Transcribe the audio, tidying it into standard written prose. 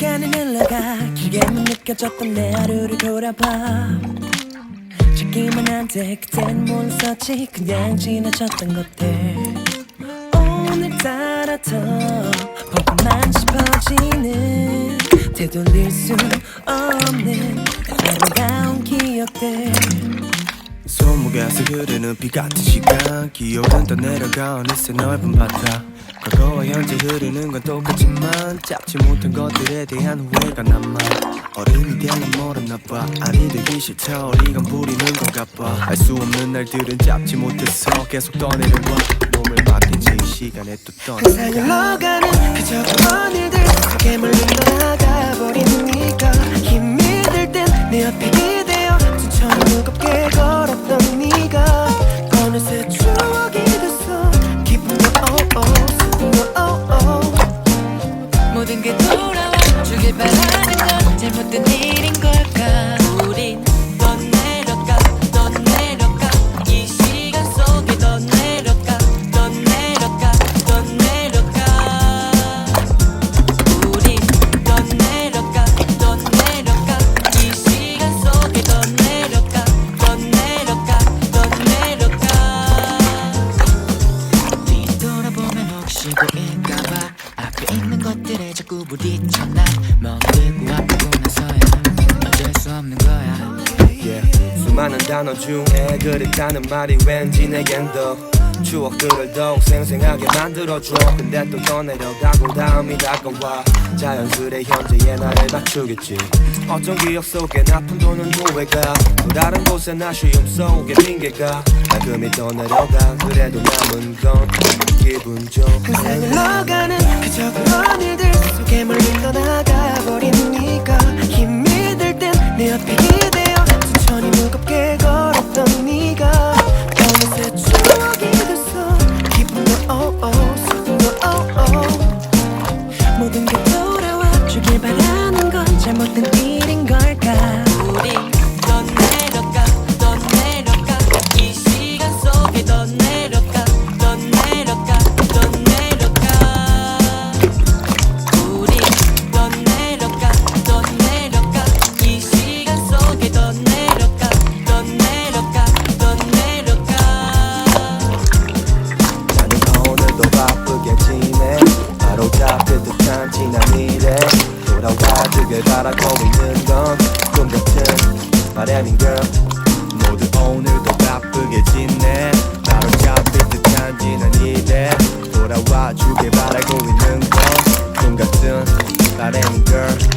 시간이 흘러가 길게만 느껴졌던 내 하루를 돌아봐. 찾기만 한데 그땐 몰랐었지. 그냥 지나쳤던 것들 오늘따라 더 보고만 싶어지는, 되돌릴 수 없는 아름다운 기억들. 손목에서 흐르는 비 같은 시간, 기억은 떠내려가 어느새 넓은 바다. 과거와 현재 흐르는 건 똑같지만 잡지 못한 것들에 대한 후회가 남아. 어른이 되려 멀었나 봐. 아니 되기 싫다 어리건 부리는 건가 봐. 알 수 없는 날들은 잡지 못해서 계속 떠내려와. 몸을 맡긴 채 이 시간에 또 떠나가. 항상 흘러가는 그저 그런 일들 속에 물러나가 버리는 네가. 힘이 들 땐 내 옆에 기대어 천천히 무겁게 걸었던 네가 어느새 추억이 됐어. 기쁨도 모든 게 돌아와 주길 바라는 건 잘못된 일인 걸까. 우린 더 내려가 더 내려가 이 시간 속에 더 내려가 더 내려가 더 내려가. 우린 더 내려가 더 내려가 이 시간 속에 더 내려가 더 내려가 더 내려가. 뒤돌아보면 혹시 보일까봐 앞에 있는 것들에 자꾸 부딪혀나. 멍들고 아프고 나서야 어쩔 수 없는 거야. 수많은 단어 중에 그립다는 말이 왠지 내겐 더 추억들을 더욱 생생하게 만들어줘. 근데 또 떠내려가고 다음이 다가와. 자연스레 현재의 나를 맞추겠지. 어떤 기억 속에 아픔 도는 후회가 또 다른 곳에 나 쉬움 속에 핑계가. 나금이 떠내려가 그래도 남은 건 기분 좋은 항상 흘러가는 그저 그런 일들 속에 물러나가 버린 네가. 힘이 들 땐 내 옆에 기대어 천천히 무겁게 걸었던 네가 어느새 추억이 됐어. 기쁨도 슬픔도 모든 게 돌아와 주길 바라는 건 잘못된 일인 걸까. 우리 더 내려가 더 내려가 이 시간 속에 더 내려가 더 내려가 더 내려가. 우리 더 내려가 더 내려가 이 시간 속에 더 내려가 더 내려가 더 내려가. 나는 오늘도 바쁘게 지내. 바로 잡힐 듯한 지난 미래 돌아와 주길 바라고 있는 건 꿈 같은 바람인 girl. 모두 오늘도 바쁘게 지내. 바로 잡힐 듯한 지난 미래 돌아와 주길 바라고 있는 건 꿈 같은 바람인 girl.